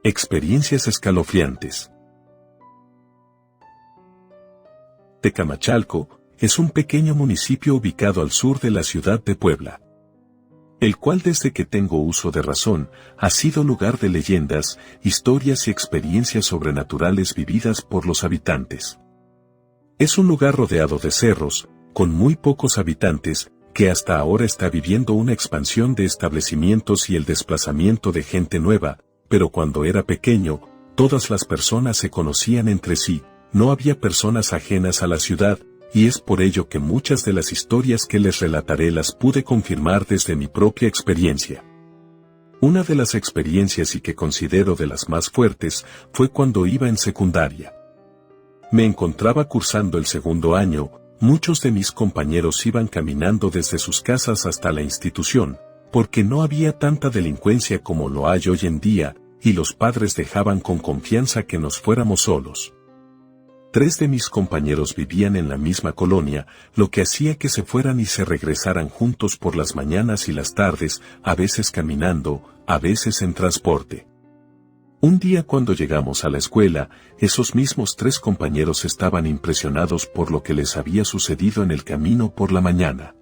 Experiencias escalofriantes. Tecamachalco es un pequeño municipio ubicado al sur de la ciudad de Puebla, el cual desde que tengo uso de razón ha sido lugar de leyendas, historias y experiencias sobrenaturales vividas por los habitantes. Es un lugar rodeado de cerros, con muy pocos habitantes, que hasta ahora está viviendo una expansión de establecimientos y el desplazamiento de gente nueva, pero cuando era pequeño, todas las personas se conocían entre sí, no había personas ajenas a la ciudad, y es por ello que muchas de las historias que les relataré las pude confirmar desde mi propia experiencia. Una de las experiencias y que considero de las más fuertes fue cuando iba en secundaria. Me encontraba cursando el segundo año, muchos de mis compañeros iban caminando desde sus casas hasta la institución, porque no había tanta delincuencia como lo hay hoy en día, y los padres dejaban con confianza que nos fuéramos solos. 3 de mis compañeros vivían en la misma colonia, lo que hacía que se fueran y se regresaran juntos por las mañanas y las tardes, a veces caminando, a veces en transporte. Un día cuando llegamos a la escuela, esos mismos 3 compañeros estaban impresionados por lo que les había sucedido en el camino por la mañana.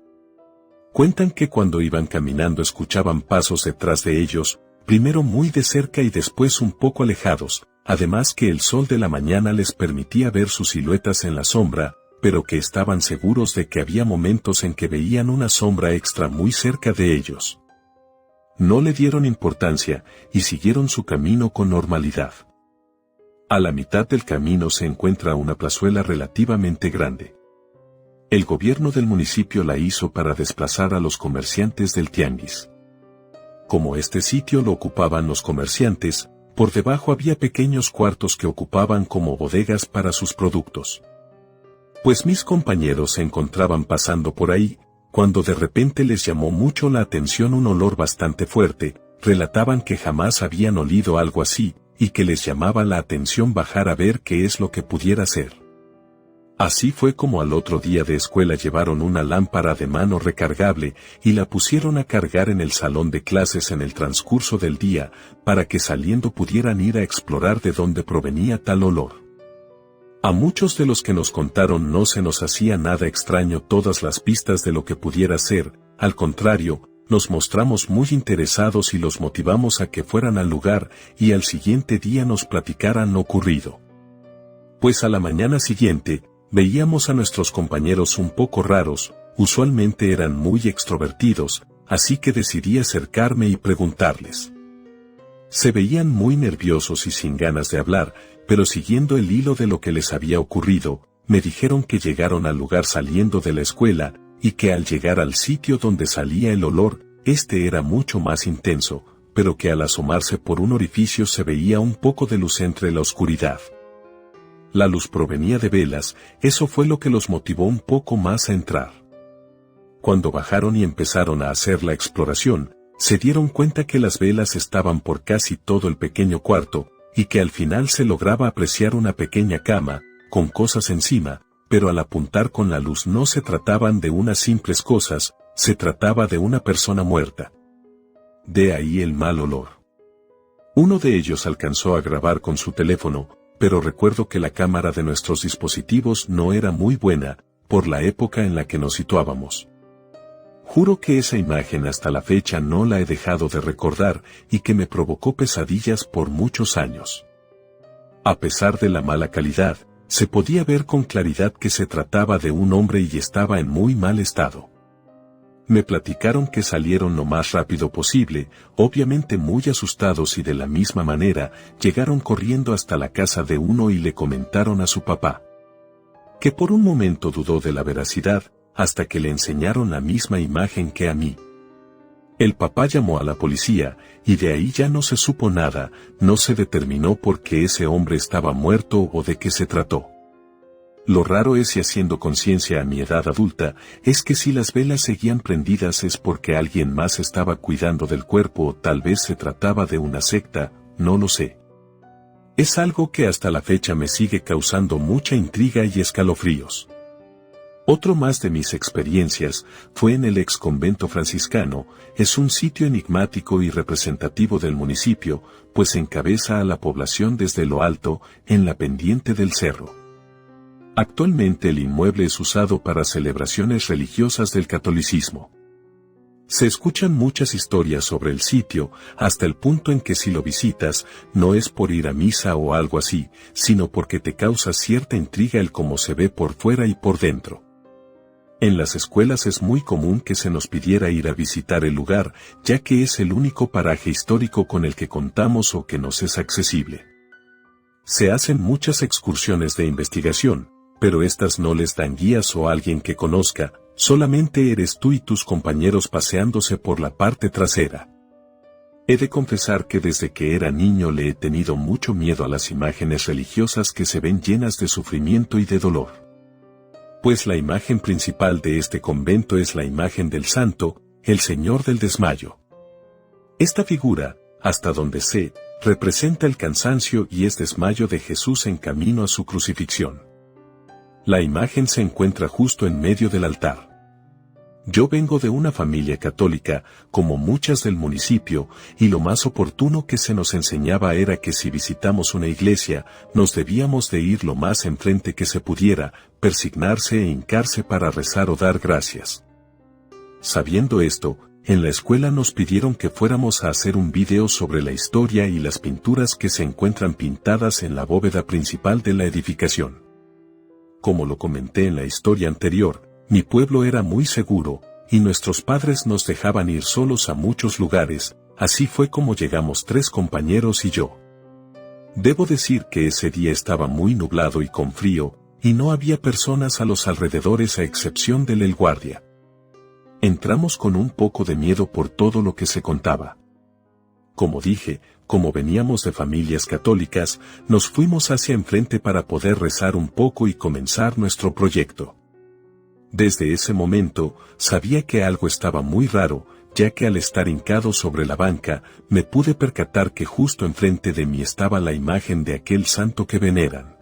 Cuentan que cuando iban caminando escuchaban pasos detrás de ellos, primero muy de cerca y después un poco alejados, además que el sol de la mañana les permitía ver sus siluetas en la sombra, pero que estaban seguros de que había momentos en que veían una sombra extra muy cerca de ellos. No le dieron importancia y siguieron su camino con normalidad. A la mitad del camino se encuentra una plazuela relativamente grande. El gobierno del municipio la hizo para desplazar a los comerciantes del tianguis. Como este sitio lo ocupaban los comerciantes, por debajo había pequeños cuartos que ocupaban como bodegas para sus productos. Pues mis compañeros se encontraban pasando por ahí, cuando de repente les llamó mucho la atención un olor bastante fuerte, relataban que jamás habían olido algo así, y que les llamaba la atención bajar a ver qué es lo que pudiera ser. Así fue como al otro día de escuela llevaron una lámpara de mano recargable y la pusieron a cargar en el salón de clases en el transcurso del día, para que saliendo pudieran ir a explorar de dónde provenía tal olor. A muchos de los que nos contaron no se nos hacía nada extraño todas las pistas de lo que pudiera ser, al contrario, nos mostramos muy interesados y los motivamos a que fueran al lugar y al siguiente día nos platicaran lo ocurrido. Pues a la mañana siguiente, veíamos a nuestros compañeros un poco raros, usualmente eran muy extrovertidos, así que decidí acercarme y preguntarles. Se veían muy nerviosos y sin ganas de hablar, pero siguiendo el hilo de lo que les había ocurrido, me dijeron que llegaron al lugar saliendo de la escuela, y que al llegar al sitio donde salía el olor, este era mucho más intenso, pero que al asomarse por un orificio se veía un poco de luz entre la oscuridad. La luz provenía de velas, eso fue lo que los motivó un poco más a entrar. Cuando bajaron y empezaron a hacer la exploración, se dieron cuenta que las velas estaban por casi todo el pequeño cuarto, y que al final se lograba apreciar una pequeña cama, con cosas encima, pero al apuntar con la luz no se trataban de unas simples cosas, se trataba de una persona muerta. De ahí el mal olor. Uno de ellos alcanzó a grabar con su teléfono, pero recuerdo que la cámara de nuestros dispositivos no era muy buena, por la época en la que nos situábamos. Juro que esa imagen hasta la fecha no la he dejado de recordar y que me provocó pesadillas por muchos años. A pesar de la mala calidad, se podía ver con claridad que se trataba de un hombre y estaba en muy mal estado. Me platicaron que salieron lo más rápido posible, obviamente muy asustados y de la misma manera, llegaron corriendo hasta la casa de uno y le comentaron a su papá. Que por un momento dudó de la veracidad, hasta que le enseñaron la misma imagen que a mí. El papá llamó a la policía, y de ahí ya no se supo nada, no se determinó por qué ese hombre estaba muerto o de qué se trató. Lo raro es y haciendo conciencia a mi edad adulta, es que si las velas seguían prendidas es porque alguien más estaba cuidando del cuerpo o tal vez se trataba de una secta, no lo sé. Es algo que hasta la fecha me sigue causando mucha intriga y escalofríos. Otro más de mis experiencias fue en el ex convento franciscano. Es un sitio enigmático y representativo del municipio, pues encabeza a la población desde lo alto, en la pendiente del cerro. Actualmente el inmueble es usado para celebraciones religiosas del catolicismo. Se escuchan muchas historias sobre el sitio, hasta el punto en que si lo visitas, no es por ir a misa o algo así, sino porque te causa cierta intriga el cómo se ve por fuera y por dentro. En las escuelas es muy común que se nos pidiera ir a visitar el lugar, ya que es el único paraje histórico con el que contamos o que nos es accesible. Se hacen muchas excursiones de investigación, pero estas no les dan guías o alguien que conozca, solamente eres tú y tus compañeros paseándose por la parte trasera. He de confesar que desde que era niño le he tenido mucho miedo a las imágenes religiosas que se ven llenas de sufrimiento y de dolor. Pues la imagen principal de este convento es la imagen del santo, el Señor del Desmayo. Esta figura, hasta donde sé, representa el cansancio y es desmayo de Jesús en camino a su crucifixión. La imagen se encuentra justo en medio del altar. Yo vengo de una familia católica, como muchas del municipio, y lo más oportuno que se nos enseñaba era que si visitamos una iglesia, nos debíamos de ir lo más enfrente que se pudiera, persignarse e hincarse para rezar o dar gracias. Sabiendo esto, en la escuela nos pidieron que fuéramos a hacer un video sobre la historia y las pinturas que se encuentran pintadas en la bóveda principal de la edificación. Como lo comenté en la historia anterior, mi pueblo era muy seguro, y nuestros padres nos dejaban ir solos a muchos lugares. Así fue como llegamos 3 compañeros y yo. Debo decir que ese día estaba muy nublado y con frío, y no había personas a los alrededores a excepción del guardia. Entramos con un poco de miedo por todo lo que se contaba. Como dije, como veníamos de familias católicas, nos fuimos hacia enfrente para poder rezar un poco y comenzar nuestro proyecto. Desde ese momento, sabía que algo estaba muy raro, ya que al estar hincado sobre la banca, me pude percatar que justo enfrente de mí estaba la imagen de aquel santo que veneran.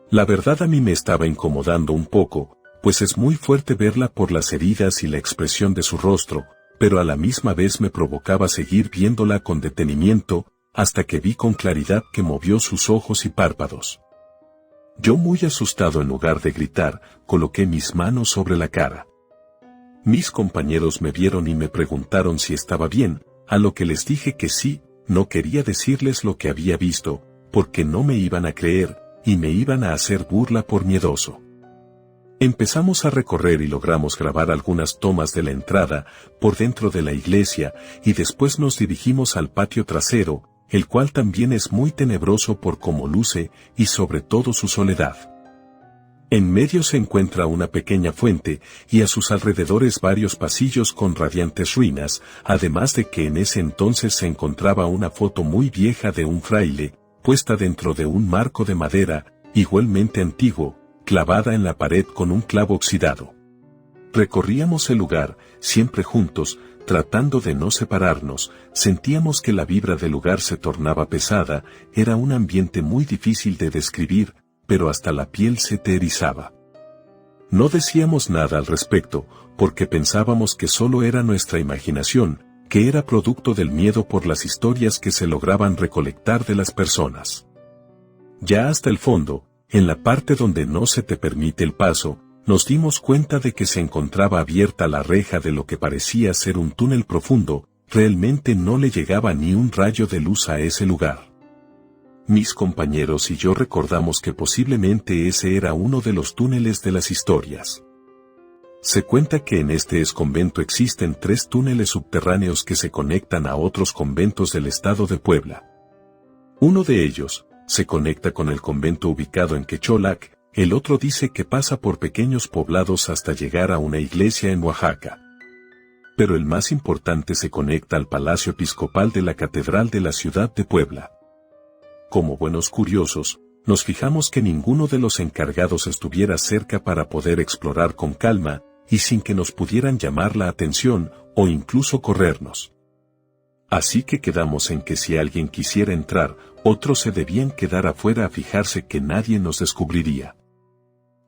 La verdad a mí me estaba incomodando un poco, pues es muy fuerte verla por las heridas y la expresión de su rostro, pero a la misma vez me provocaba seguir viéndola con detenimiento, hasta que vi con claridad que movió sus ojos y párpados. Yo muy asustado en lugar de gritar, coloqué mis manos sobre la cara. Mis compañeros me vieron y me preguntaron si estaba bien, a lo que les dije que sí. No quería decirles lo que había visto, porque no me iban a creer, y me iban a hacer burla por miedoso. Empezamos a recorrer y logramos grabar algunas tomas de la entrada, por dentro de la iglesia, y después nos dirigimos al patio trasero, el cual también es muy tenebroso por cómo luce, y sobre todo su soledad. En medio se encuentra una pequeña fuente, y a sus alrededores varios pasillos con radiantes ruinas, además de que en ese entonces se encontraba una foto muy vieja de un fraile, puesta dentro de un marco de madera, igualmente antiguo, clavada en la pared con un clavo oxidado. Recorríamos el lugar, siempre juntos, tratando de no separarnos. Sentíamos que la vibra del lugar se tornaba pesada, era un ambiente muy difícil de describir, pero hasta la piel se te erizaba. No decíamos nada al respecto, porque pensábamos que solo era nuestra imaginación, que era producto del miedo por las historias que se lograban recolectar de las personas. Ya hasta el fondo, en la parte donde no se te permite el paso, nos dimos cuenta de que se encontraba abierta la reja de lo que parecía ser un túnel profundo. Realmente no le llegaba ni un rayo de luz a ese lugar. Mis compañeros y yo recordamos que posiblemente ese era uno de los túneles de las historias. Se cuenta que en este exconvento existen 3 túneles subterráneos que se conectan a otros conventos del estado de Puebla. Uno de ellos se conecta con el convento ubicado en Quecholac. El otro dice que pasa por pequeños poblados hasta llegar a una iglesia en Oaxaca. Pero el más importante se conecta al Palacio Episcopal de la Catedral de la ciudad de Puebla. Como buenos curiosos, nos fijamos que ninguno de los encargados estuviera cerca para poder explorar con calma, y sin que nos pudieran llamar la atención, o incluso corrernos. Así que quedamos en que si alguien quisiera entrar, otros se debían quedar afuera a fijarse que nadie nos descubriría.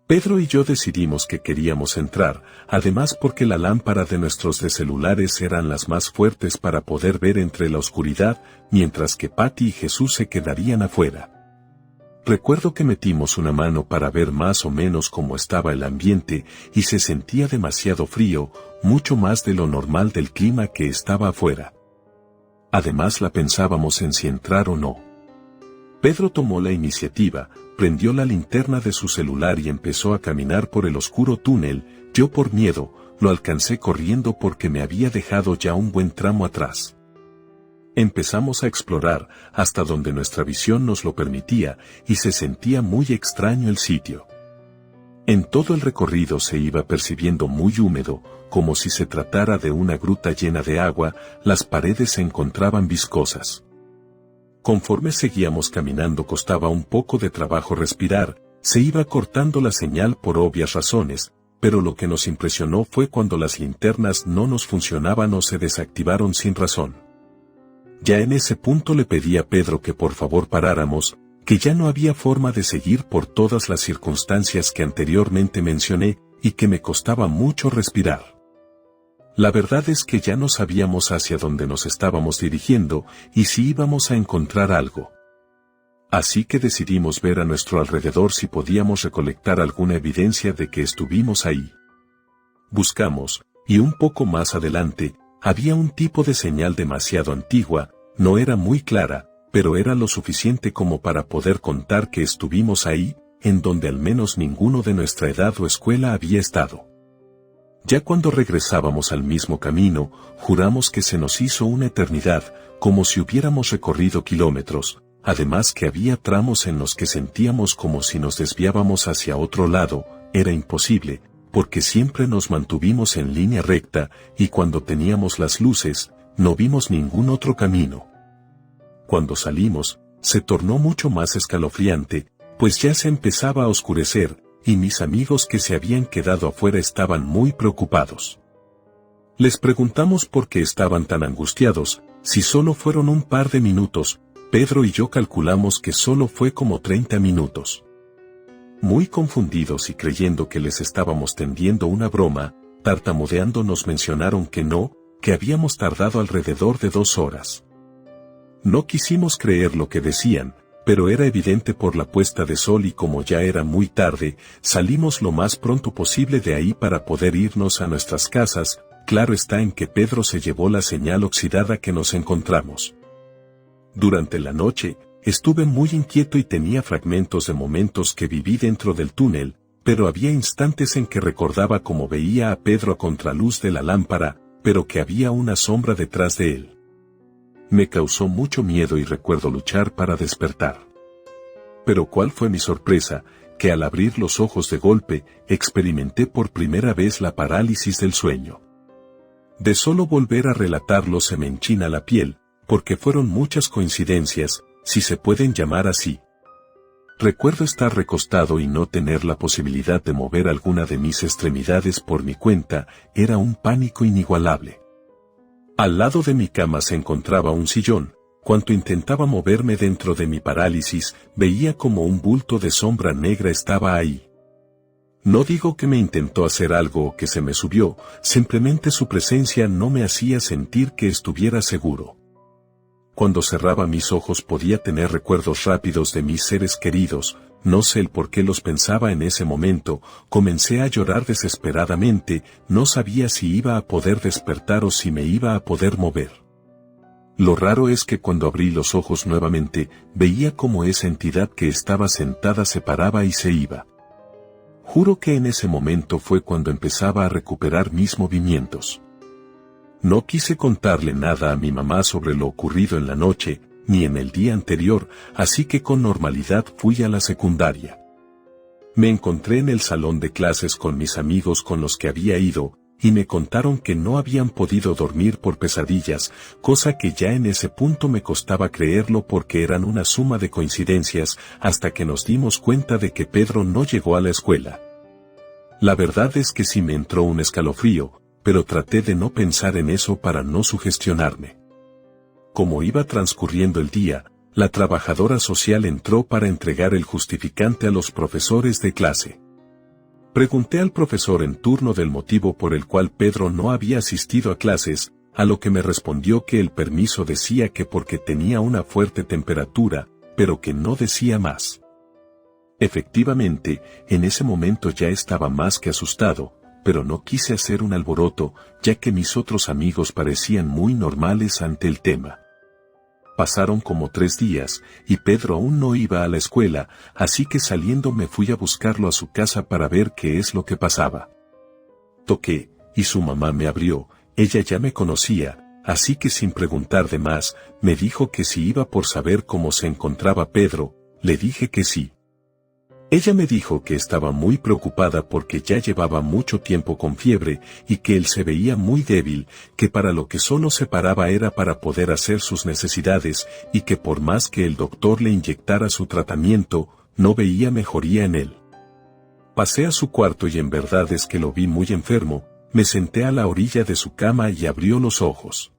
Pedro y yo decidimos que queríamos entrar, además porque la lámpara de nuestros celulares eran las más fuertes para poder ver entre la oscuridad, mientras que Patty y Jesús se quedarían afuera. Recuerdo que metimos una mano para ver más o menos cómo estaba el ambiente y se sentía demasiado frío, mucho más de lo normal del clima que estaba afuera. Además la pensábamos en si entrar o no. Pedro tomó la iniciativa, prendió la linterna de su celular y empezó a caminar por el oscuro túnel. Yo por miedo, lo alcancé corriendo porque me había dejado ya un buen tramo atrás. Empezamos a explorar hasta donde nuestra visión nos lo permitía y se sentía muy extraño el sitio. En todo el recorrido se iba percibiendo muy húmedo, como si se tratara de una gruta llena de agua, las paredes se encontraban viscosas. Conforme seguíamos caminando costaba un poco de trabajo respirar, se iba cortando la señal por obvias razones, pero lo que nos impresionó fue cuando las linternas no nos funcionaban o se desactivaron sin razón. Ya en ese punto le pedí a Pedro que por favor paráramos, que ya no había forma de seguir por todas las circunstancias que anteriormente mencioné y que me costaba mucho respirar. La verdad es que ya no sabíamos hacia dónde nos estábamos dirigiendo y si íbamos a encontrar algo. Así que decidimos ver a nuestro alrededor si podíamos recolectar alguna evidencia de que estuvimos ahí. Buscamos, y un poco más adelante, había un tipo de señal demasiado antigua, no era muy clara, pero era lo suficiente como para poder contar que estuvimos ahí, en donde al menos ninguno de nuestra edad o escuela había estado. Ya cuando regresábamos al mismo camino, juramos que se nos hizo una eternidad, como si hubiéramos recorrido kilómetros, además que había tramos en los que sentíamos como si nos desviábamos hacia otro lado, era imposible, porque siempre nos mantuvimos en línea recta, y cuando teníamos las luces, no vimos ningún otro camino. Cuando salimos, se tornó mucho más escalofriante, pues ya se empezaba a oscurecer, y mis amigos que se habían quedado afuera estaban muy preocupados. Les preguntamos por qué estaban tan angustiados, si solo fueron un par de minutos. Pedro y yo calculamos que solo fue como 30 minutos. Muy confundidos y creyendo que les estábamos tendiendo una broma, tartamudeando nos mencionaron que no, que habíamos tardado alrededor de 2 horas. No quisimos creer lo que decían, pero era evidente por la puesta de sol y como ya era muy tarde, salimos lo más pronto posible de ahí para poder irnos a nuestras casas. Claro está en que Pedro se llevó la señal oxidada que nos encontramos. Durante la noche, estuve muy inquieto y tenía fragmentos de momentos que viví dentro del túnel, pero había instantes en que recordaba cómo veía a Pedro a contraluz de la lámpara, pero que había una sombra detrás de él. Me causó mucho miedo y recuerdo luchar para despertar. Pero cuál fue mi sorpresa, que al abrir los ojos de golpe, experimenté por primera vez la parálisis del sueño. De solo volver a relatarlo se me enchina la piel, porque fueron muchas coincidencias, si se pueden llamar así. Recuerdo estar recostado y no tener la posibilidad de mover alguna de mis extremidades por mi cuenta, era un pánico inigualable. Al lado de mi cama se encontraba un sillón. Cuanto intentaba moverme dentro de mi parálisis, veía como un bulto de sombra negra estaba ahí. No digo que me intentó hacer algo o que se me subió, simplemente su presencia no me hacía sentir que estuviera seguro. Cuando cerraba mis ojos podía tener recuerdos rápidos de mis seres queridos, no sé el por qué los pensaba en ese momento, comencé a llorar desesperadamente, no sabía si iba a poder despertar o si me iba a poder mover. Lo raro es que cuando abrí los ojos nuevamente, veía como esa entidad que estaba sentada se paraba y se iba. Juro que en ese momento fue cuando empezaba a recuperar mis movimientos. No quise contarle nada a mi mamá sobre lo ocurrido en la noche, ni en el día anterior, así que con normalidad fui a la secundaria. Me encontré en el salón de clases con mis amigos con los que había ido, y me contaron que no habían podido dormir por pesadillas, cosa que ya en ese punto me costaba creerlo porque eran una suma de coincidencias, hasta que nos dimos cuenta de que Pedro no llegó a la escuela. La verdad es que sí me entró un escalofrío, pero traté de no pensar en eso para no sugestionarme. Como iba transcurriendo el día, la trabajadora social entró para entregar el justificante a los profesores de clase. Pregunté al profesor en turno del motivo por el cual Pedro no había asistido a clases, a lo que me respondió que el permiso decía que porque tenía una fuerte temperatura, pero que no decía más. Efectivamente, en ese momento ya estaba más que asustado, pero no quise hacer un alboroto, ya que mis otros amigos parecían muy normales ante el tema. Pasaron como 3 días, y Pedro aún no iba a la escuela, así que saliendo me fui a buscarlo a su casa para ver qué es lo que pasaba. Toqué, y su mamá me abrió. Ella ya me conocía, así que sin preguntar de más, me dijo que si iba por saber cómo se encontraba Pedro. Le dije que sí. Ella me dijo que estaba muy preocupada porque ya llevaba mucho tiempo con fiebre y que él se veía muy débil, que para lo que solo se paraba era para poder hacer sus necesidades y que por más que el doctor le inyectara su tratamiento, no veía mejoría en él. Pasé a su cuarto y en verdad es que lo vi muy enfermo. Me senté a la orilla de su cama y abrió los ojos.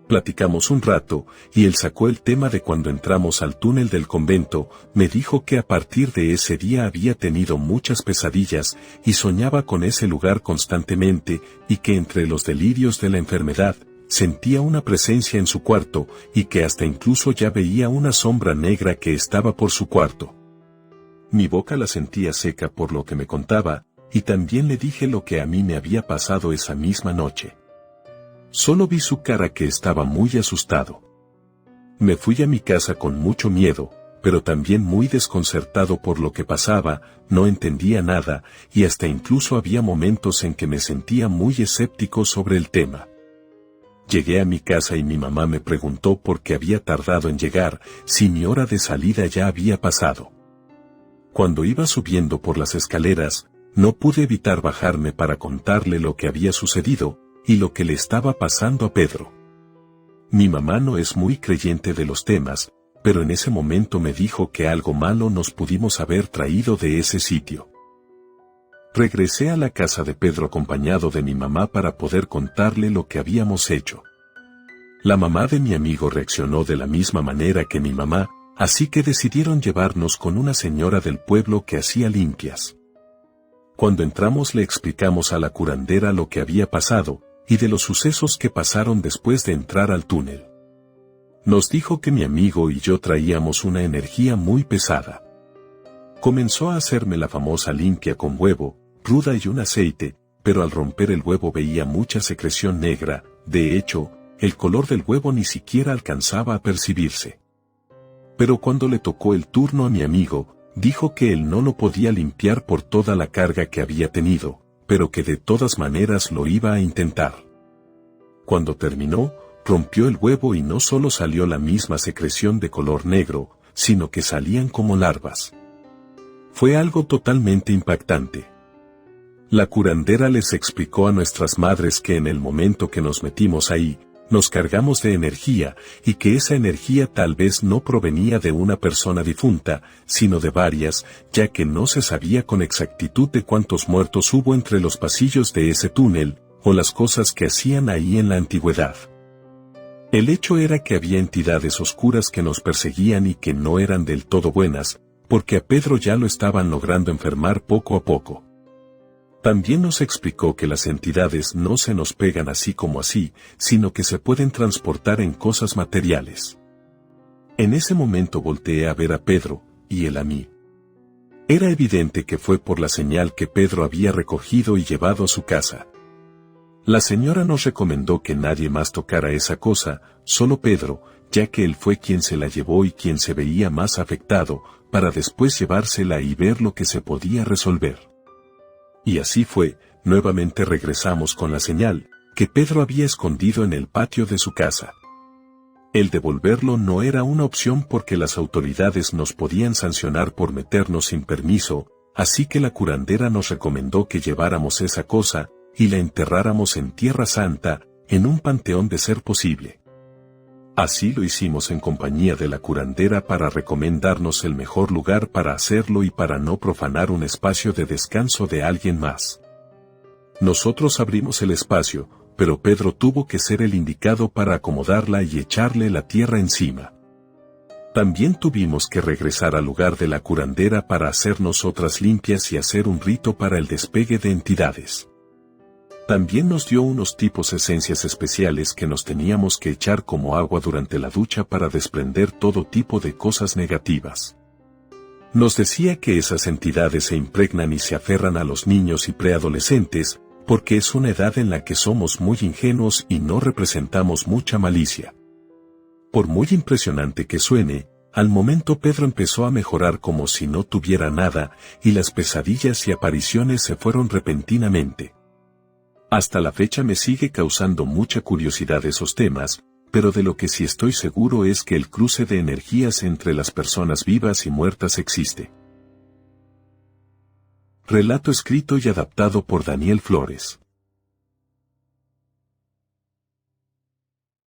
Platicamos un rato, y él sacó el tema de cuando entramos al túnel del convento. Me dijo que a partir de ese día había tenido muchas pesadillas, y soñaba con ese lugar constantemente, y que entre los delirios de la enfermedad, sentía una presencia en su cuarto, y que hasta incluso ya veía una sombra negra que estaba por su cuarto. Mi boca la sentía seca por lo que me contaba, y también le dije lo que a mí me había pasado esa misma noche. Solo vi su cara que estaba muy asustado. Me fui a mi casa con mucho miedo, pero también muy desconcertado por lo que pasaba, no entendía nada, y hasta incluso había momentos en que me sentía muy escéptico sobre el tema. Llegué a mi casa y mi mamá me preguntó por qué había tardado en llegar, si mi hora de salida ya había pasado. Cuando iba subiendo por las escaleras, no pude evitar bajarme para contarle lo que había sucedido, y lo que le estaba pasando a Pedro. Mi mamá no es muy creyente de los temas, pero en ese momento me dijo que algo malo nos pudimos haber traído de ese sitio. Regresé a la casa de Pedro acompañado de mi mamá para poder contarle lo que habíamos hecho. La mamá de mi amigo reaccionó de la misma manera que mi mamá, así que decidieron llevarnos con una señora del pueblo que hacía limpias. Cuando entramos le explicamos a la curandera lo que había pasado, y de los sucesos que pasaron después de entrar al túnel. Nos dijo que mi amigo y yo traíamos una energía muy pesada. Comenzó a hacerme la famosa limpia con huevo, ruda y un aceite, pero al romper el huevo veía mucha secreción negra. De hecho, el color del huevo ni siquiera alcanzaba a percibirse. Pero cuando le tocó el turno a mi amigo, dijo que él no lo podía limpiar por toda la carga que había tenido, pero que de todas maneras lo iba a intentar. Cuando terminó, rompió el huevo y no solo salió la misma secreción de color negro, sino que salían como larvas. Fue algo totalmente impactante. La curandera les explicó a nuestras madres que en el momento que nos metimos ahí, nos cargamos de energía, y que esa energía tal vez no provenía de una persona difunta, sino de varias, ya que no se sabía con exactitud de cuántos muertos hubo entre los pasillos de ese túnel, o las cosas que hacían ahí en la antigüedad. El hecho era que había entidades oscuras que nos perseguían y que no eran del todo buenas, porque a Pedro ya lo estaban logrando enfermar poco a poco. También nos explicó que las entidades no se nos pegan así como así, sino que se pueden transportar en cosas materiales. En ese momento volteé a ver a Pedro, y él a mí. Era evidente que fue por la señal que Pedro había recogido y llevado a su casa. La señora nos recomendó que nadie más tocara esa cosa, solo Pedro, ya que él fue quien se la llevó y quien se veía más afectado, para después llevársela y ver lo que se podía resolver. Y así fue, nuevamente regresamos con la señal, que Pedro había escondido en el patio de su casa. El devolverlo no era una opción porque las autoridades nos podían sancionar por meternos sin permiso, así que la curandera nos recomendó que lleváramos esa cosa, y la enterráramos en Tierra Santa, en un panteón de ser posible. Así lo hicimos en compañía de la curandera para recomendarnos el mejor lugar para hacerlo y para no profanar un espacio de descanso de alguien más. Nosotros abrimos el espacio, pero Pedro tuvo que ser el indicado para acomodarla y echarle la tierra encima. También tuvimos que regresar al lugar de la curandera para hacernos otras limpias y hacer un rito para el despegue de entidades. También nos dio unos tipos esencias especiales que nos teníamos que echar como agua durante la ducha para desprender todo tipo de cosas negativas. Nos decía que esas entidades se impregnan y se aferran a los niños y preadolescentes, porque es una edad en la que somos muy ingenuos y no representamos mucha malicia. Por muy impresionante que suene, al momento Pedro empezó a mejorar como si no tuviera nada, y las pesadillas y apariciones se fueron repentinamente. Hasta la fecha me sigue causando mucha curiosidad esos temas, pero de lo que sí estoy seguro es que el cruce de energías entre las personas vivas y muertas existe. Relato escrito y adaptado por Daniel Flores.